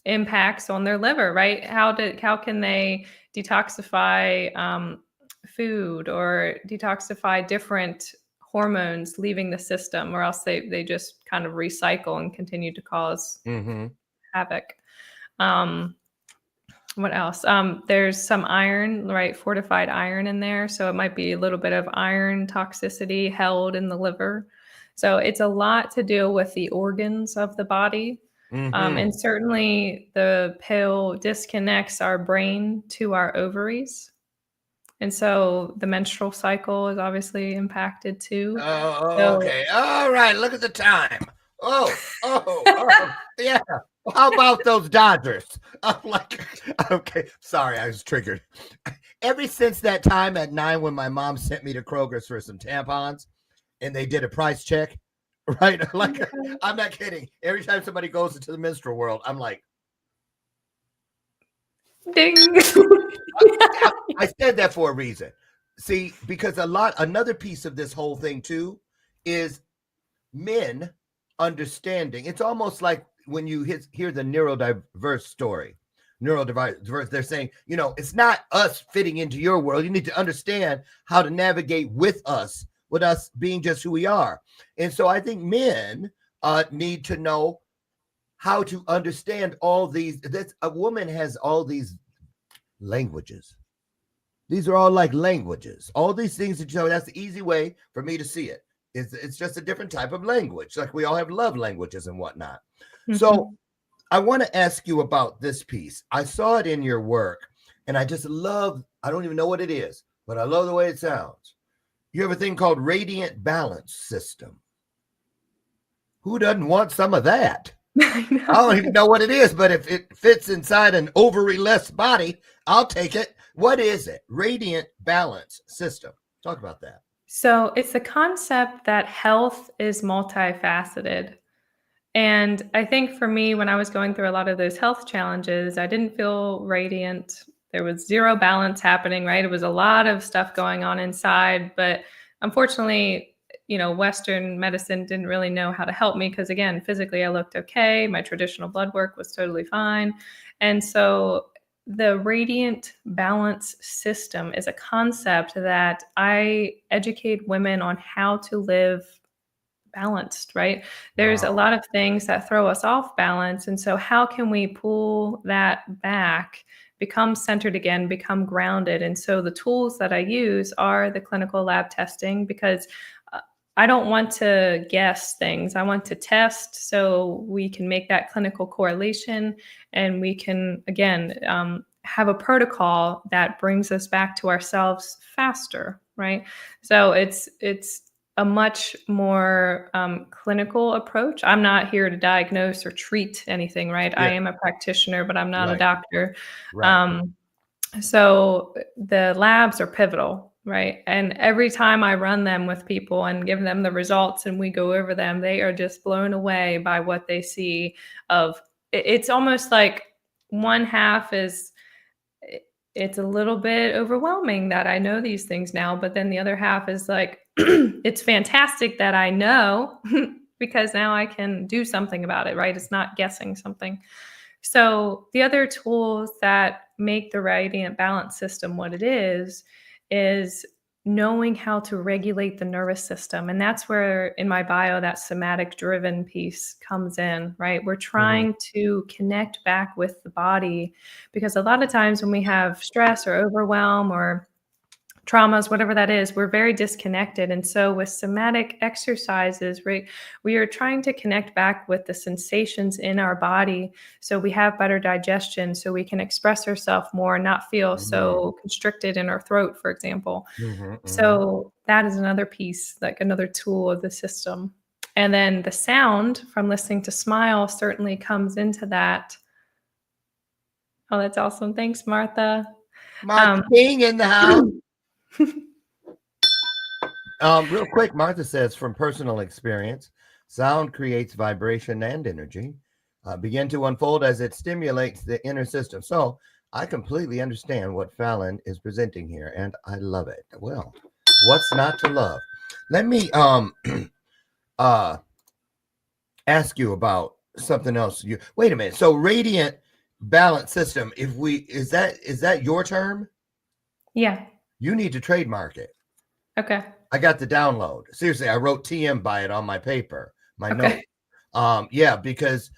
impacts on their liver, right? How can they detoxify food or detoxify different hormones leaving the system, or else they just kind of recycle and continue to cause havoc. What else? There's some iron, right? Fortified iron in there. So it might be a little bit of iron toxicity held in the liver. So it's a lot to do with the organs of the body. And certainly the pill disconnects our brain to our ovaries. And so the menstrual cycle is obviously impacted too. Okay. All right. Look at the time. Oh, yeah. How about those Dodgers? I'm like, okay, sorry, I was triggered. Ever since that time at 9 when my mom sent me to Kroger's for some tampons, and they did a price check, right? Like, I'm not kidding. Every time somebody goes into the menstrual world, I'm like, Ding. I said that for a reason. See, because another piece of this whole thing too is men understanding. It's almost like when you hear the neurodiverse story. Neurodiverse, they're saying, it's not us fitting into your world. You need to understand how to navigate with us being just who we are. And so I think men need to know how to understand all these. A woman has all these languages. These are all like languages. All these things that that's the easy way for me to see it. It's just a different type of language. Like we all have love languages and whatnot. Mm-hmm. So I want to ask you about this piece. I saw it in your work and I just love, I don't even know what it is, but I love the way it sounds. You have a thing called radiant balance system. Who doesn't want some of that? I don't even know what it is, but if it fits inside an ovary-less body, I'll take it. What is it? Radiant balance system. Talk about that. So it's the concept that health is multifaceted. And I think for me, when I was going through a lot of those health challenges, I didn't feel radiant. There was zero balance happening, right? It was a lot of stuff going on inside. But unfortunately, Western medicine didn't really know how to help me because, again, physically I looked okay. My traditional blood work was totally fine. And so the radiant balance system is a concept that I educate women on how to live balanced, right? There's a lot of things that throw us off balance. And so how can we pull that back, become centered again, become grounded? And so the tools that I use are the clinical lab testing, because I don't want to guess things. I want to test so we can make that clinical correlation and we can, again, have a protocol that brings us back to ourselves faster, right? So it's a much more clinical approach. I'm not here to diagnose or treat anything, right? Yeah. I am a practitioner, but I'm not a doctor. Right. So the labs are pivotal, right? And every time I run them with people and give them the results and we go over them, they are just blown away by what they see. It's almost like one half is, it's a little bit overwhelming that I know these things now, but then the other half is like, it's fantastic that I know because now I can do something about it, right? It's not guessing something. So the other tools that make the radiant balance system what it is knowing how to regulate the nervous system. And that's where in my bio, that somatic driven piece comes in, right? We're trying to connect back with the body because a lot of times when we have stress or overwhelm or traumas, whatever that is, we're very disconnected. And so with somatic exercises, we are trying to connect back with the sensations in our body so we have better digestion, so we can express ourselves more and not feel so constricted in our throat, for example. So that is another piece, like another tool of the system. And then the sound from listening to Smile certainly comes into that. Oh, that's awesome. Thanks, Martha. Martha King in the house. Real quick, Martha says, from personal experience, sound creates vibration and energy begin to unfold as it stimulates the inner system. So I completely understand what Fallon is presenting here, and I love it. Well, what's not to love? Let me ask you about something else. Wait a minute. So radiant balance system, is that your term? Yeah. You need to trademark it. Okay. I got the download. Seriously, I wrote TM by it on my paper, my note. Yeah, because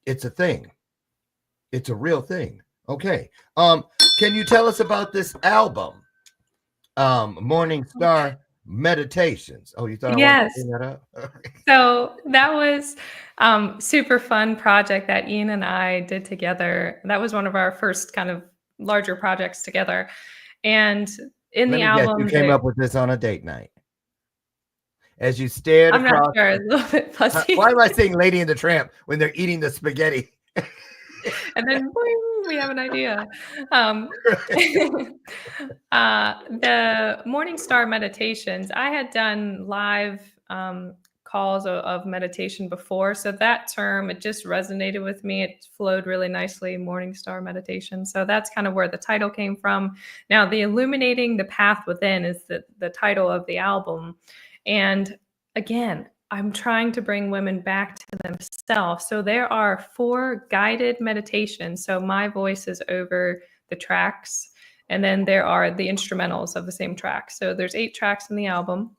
it's a thing. It's a real thing. Okay. Can you tell us about this album? Morningstar Meditations. Oh, you thought I wanted to bring that up? So that was super fun project that Ian and I did together. That was one of our first kind of larger projects together. And in the album, you came up with this on a date night. As you stared across. I'm not sure. A little bit fussy. Why am I saying Lady and the Tramp when they're eating the spaghetti? And then boing, We have an idea. Um, the Morningstar meditations, I had done live calls of meditation before. So that term, it just resonated with me. It flowed really nicely, Morningstar meditation. So that's kind of where the title came from. Now, the Illuminating the Path Within is the title of the album. And again, I'm trying to bring women back to themselves. So there are 4 guided meditations. So my voice is over the tracks, and then there are the instrumentals of the same track. So there's 8 tracks in the album,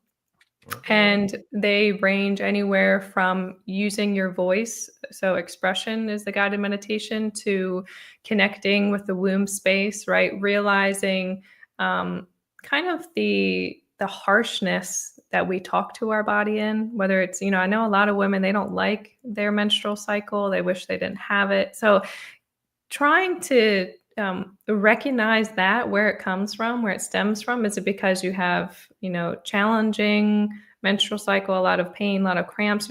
and they range anywhere from using your voice. So expression is the guided meditation, to connecting with the womb space, right? Realizing kind of the harshness that we talk to our body in, whether it's, I know a lot of women, they don't like their menstrual cycle. They wish they didn't have it. So trying to recognize that, where it comes from, where it stems from. Is it because you have, challenging menstrual cycle, a lot of pain, a lot of cramps?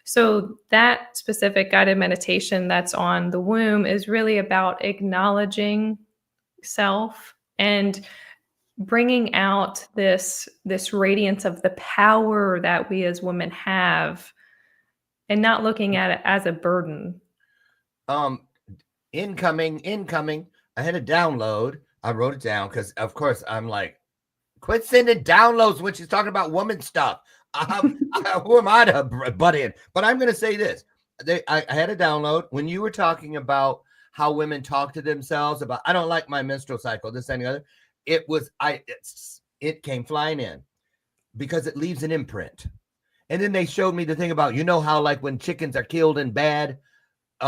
So that specific guided meditation that's on the womb is really about acknowledging self and bringing out this radiance of the power that we as women have, and not looking at it as a burden. Incoming. I had a download. I wrote it down because, of course, I'm like, quit sending downloads when she's talking about woman stuff. Who am I to butt in? But I'm going to say this. I had a download when you were talking about how women talk to themselves about, I don't like my menstrual cycle, this and the other. It came flying in because it leaves an imprint. And then they showed me the thing about, how like when chickens are killed in bad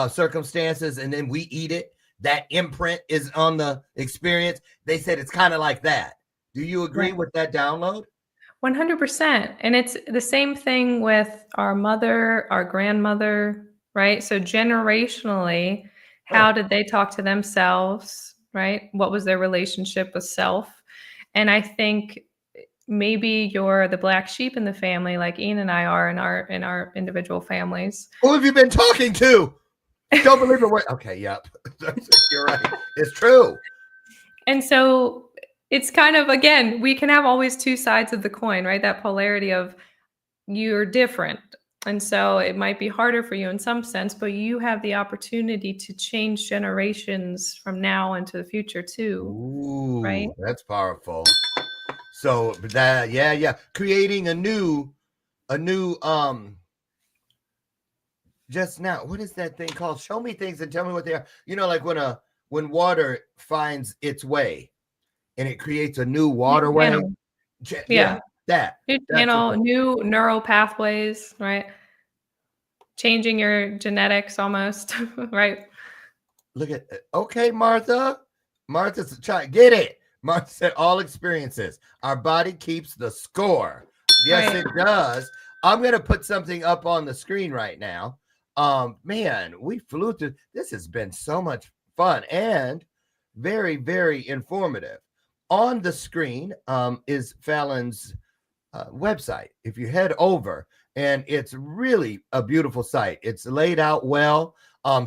circumstances and then we eat it, that imprint is on the experience. They said it's kind of like that. Do you agree with that download? 100%. And it's the same thing with our mother, our grandmother, right? So generationally, how did they talk to themselves, right? What was their relationship with self? And I think maybe you're the black sheep in the family, like Ian and I are in our individual families. Who have you been talking to? Don't believe it. Okay, yep. You're right. It's true. And so it's kind of, again, we can have always 2 sides of the coin, right? That polarity of you're different. And so it might be harder for you in some sense, but you have the opportunity to change generations from now into the future too. Ooh, right? That's powerful. So that, yeah. Creating a new, just now, what is that thing called? Show me things and tell me what they are. Like when water finds its way and it creates a new waterway. Yeah. That. New channel, new neural pathways, right? Changing your genetics almost, right? Look at, okay, Martha. Martha's trying, get it. Martha said all experiences. Our body keeps the score. Yes, It does. I'm going to put something up on the screen right now. Man, we flew through. This has been so much fun and very, very informative. On the screen is Fallon's website. If you head over, and it's really a beautiful site. It's laid out well. I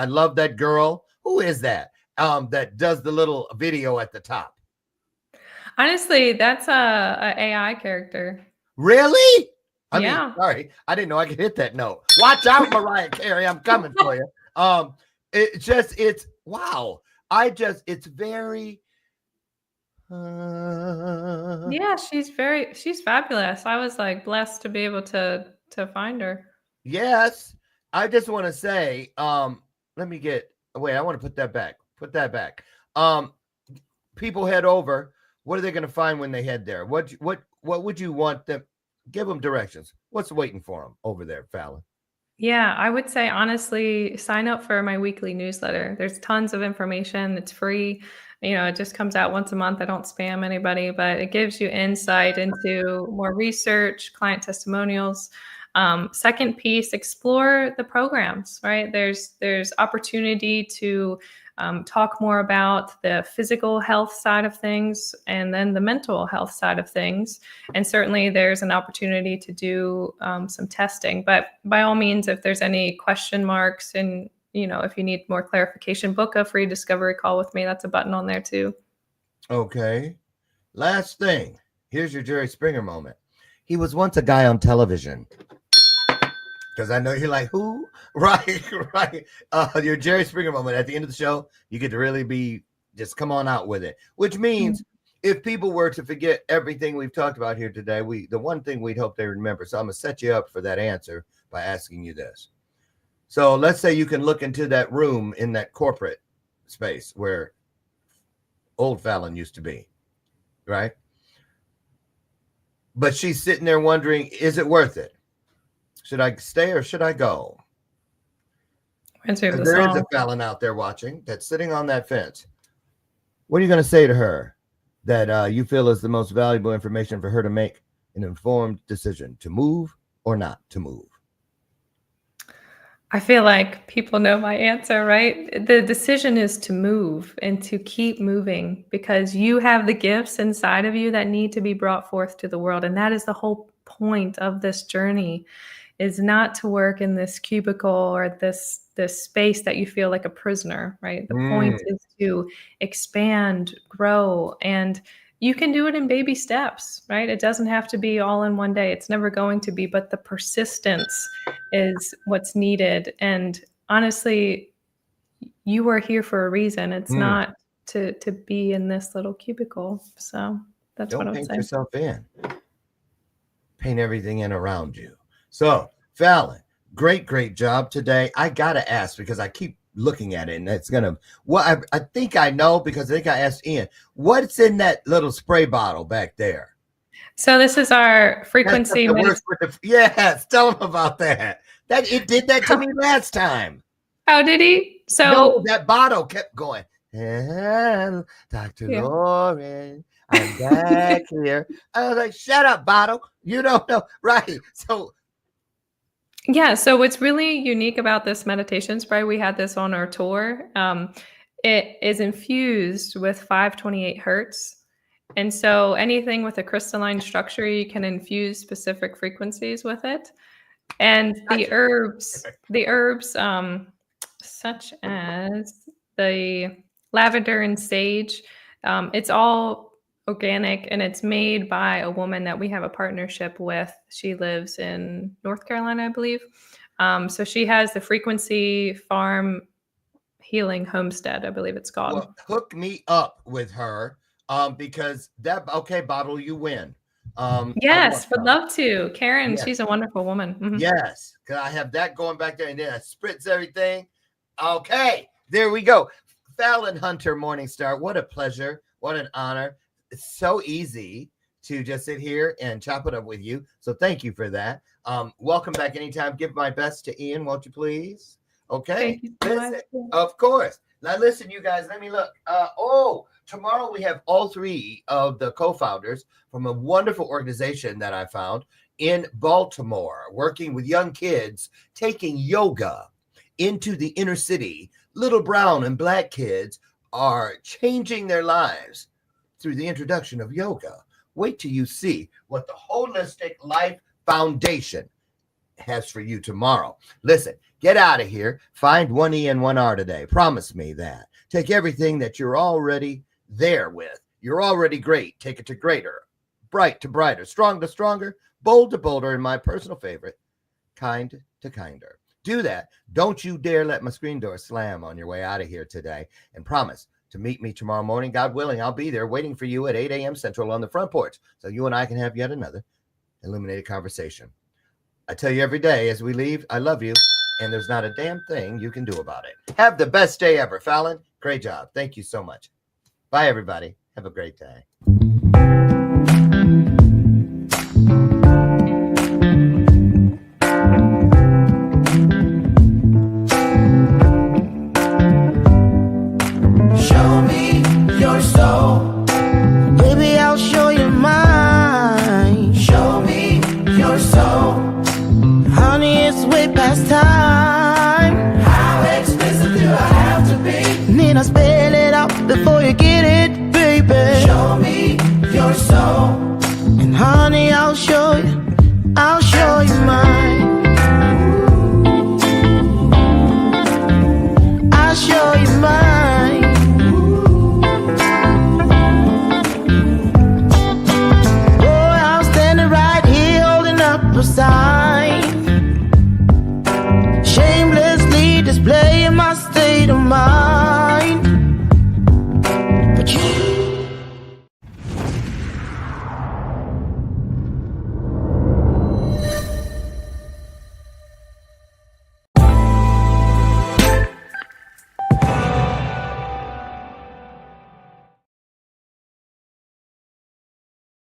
love that girl. Who is that? That does the little video at the top. Honestly, that's a AI character. Really? I Yeah. mean, sorry, I didn't know I could hit that note. Watch out, Mariah Carey. I'm coming for you. It's wow. It's very. Yeah, she's fabulous. I was like blessed to be able to find her. Yes. I just want to say, I want to put that back. People head over. What are they going to find when they head there? What would you want them? Give them directions. What's waiting for them over there, Fallon? Yeah, I would say, honestly, sign up for my weekly newsletter. There's tons of information. It's free. It just comes out once a month. I don't spam anybody, but it gives you insight into more research, client testimonials. Second piece, explore the programs, right? There's opportunity to talk more about the physical health side of things and then the mental health side of things. And certainly there's an opportunity to do some testing. But by all means, if there's any question marks in if you need more clarification, book a free discovery call with me. That's a button on there too. Okay. Last thing. Here's your Jerry Springer moment. He was once a guy on television. Because I know you're like, who? Right. Your Jerry Springer moment. At the end of the show, you get to really just come on out with it. Which means if people were to forget everything we've talked about here today, the one thing we'd hope they remember. So I'm going to set you up for that answer by asking you this. So let's say you can look into that room in that corporate space where old Fallon used to be, right? But she's sitting there wondering, is it worth it? Should I stay or should I go? There is a Fallon out there watching that's sitting on that fence. What are you going to say to her that you feel is the most valuable information for her to make an informed decision to move or not to move? I feel like people know my answer, right? The decision is to move and to keep moving because you have the gifts inside of you that need to be brought forth to the world. And that is the whole point of this journey, is not to work in this cubicle or this space that you feel like a prisoner, right? The point is to expand, grow, and you can do it in baby steps, right? It doesn't have to be all in one day. It's never going to be, but the persistence is what's needed. And honestly, you are here for a reason. It's not to be in this little cubicle. So that's what I would say. Don't paint yourself in. Paint everything in around you. So, Fallon, great job today. I got to ask because I keep looking at it and it's going to, I think I know because I think I asked Ian, what's in that little spray bottle back there? So this is our frequency. Yes, tell them about that. It did that to me last time. Oh, did he? So no, that bottle kept going. Dr. Lauren, I'm back here. I was like, shut up, bottle. You don't know. Right. So yeah, so what's really unique about this meditation spray, we had this on our tour. It is infused with 528 hertz. And so anything with a crystalline structure, you can infuse specific frequencies with it. And the herbs, such as the lavender and sage, it's all organic and it's made by a woman that we have a partnership with. She lives in North Carolina, I believe. So she has the Frequency Farm Healing Homestead, I believe it's called. Well, hook me up with her because bottle, you win. Yes, would love to. Karen, she's a wonderful woman. Mm-hmm. Yes, because I have that going back there and then I spritz everything. Okay, there we go. Falyn Hunter Morningstar, what a pleasure. What an honor. It's so easy to just sit here and chop it up with you. So thank you for that. Welcome back anytime. Give my best to Ian, won't you please? Okay. Thank you so much. Of course. Now listen, you guys, let me look. Tomorrow we have all three of the co-founders from a wonderful organization that I found in Baltimore, working with young kids, taking yoga into the inner city. Little brown and black kids are changing their lives through the introduction of yoga. Wait till you see what the Holistic Life Foundation has for you tomorrow. Listen, get out of here. Find one E and one R today. Promise me that. Take everything that you're already there with. You're already great. Take it to greater, bright to brighter, strong to stronger, bold to bolder, and my personal favorite, kind to kinder. Do that. Don't you dare let my screen door slam on your way out of here today. And promise to meet me tomorrow morning. God willing, I'll be there waiting for you at 8 a.m. Central on the front porch so you and I can have yet another illuminated conversation. I tell you every day as we leave, I love you, and there's not a damn thing you can do about it. Have the best day ever, Fallon. Great job. Thank you so much. Bye, everybody. Have a great day. Show me your soul. Baby, I'll show you mine. Show me your soul. Honey, it's way past time. How expensive do I have to be? Need I spell it out before you get it, baby? Show me your soul. And honey, I'll show you.